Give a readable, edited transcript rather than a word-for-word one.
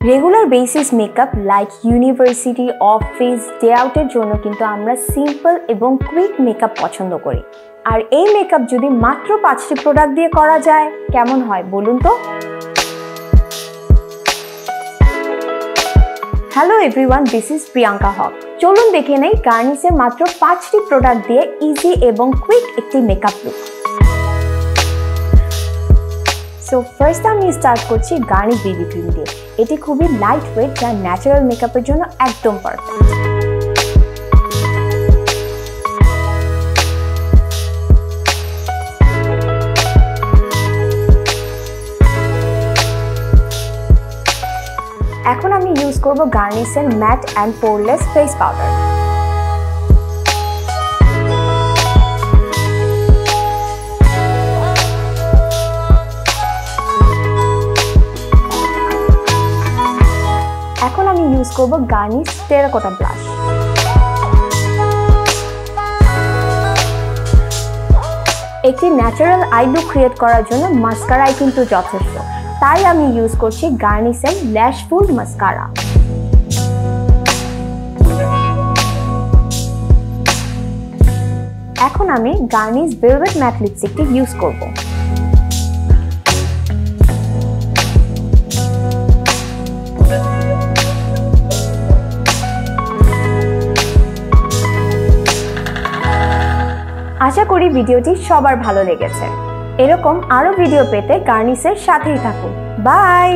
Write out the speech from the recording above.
Regular basis makeup like university, office, day আউটের জন্য কিন্তু আমরা সিম্পল এবং কুইক মেকআপ পছন্দ করি। আর এই মেকআপ যদি মাত্র 5টি প্রোডাক্ট দিয়ে করা যায় কেমন হয় বলুন তো? Hello everyone, this is Priyanka Haque. চলুন দেখে নেই গার্নিসের মাত্র 5টি প্রোডাক্ট দিয়ে ইজি এবং কুইক একটি মেকআপ লুক। সো ফার্স্ট আমি স্টার্ট করছি গার্নিশ বেবি ক্রিম দিয়ে। এটি খুবই লাইট ওয়েট, যা ন্যাচারাল মেকআপের জন্য একদম পারফেক্ট। এখন আমি ইউজ করব গার্নিসের matte and poreless face powder. এখন আমি ইউজ করব গার্নিশ টেরাকোটা ব্লাশ। একটি ন্যাচারাল আই লুক ক্রিয়েট করার জন্য মাস্কারাই কিন্তু যথেষ্ট, তাই আমি ইউজ করছি গার্নিসের ল্যাশ ফুল মাস্কারা। এখন আমি গার্নিশ ভেলভেট ম্যাট লিপস্টিকটি ইউজ করব। আশা করি ভিডিওটি সবার ভালো লেগেছে। এরকম আরো ভিডিও পেতে গার্নিসের সাথেই থাকুন। বাই।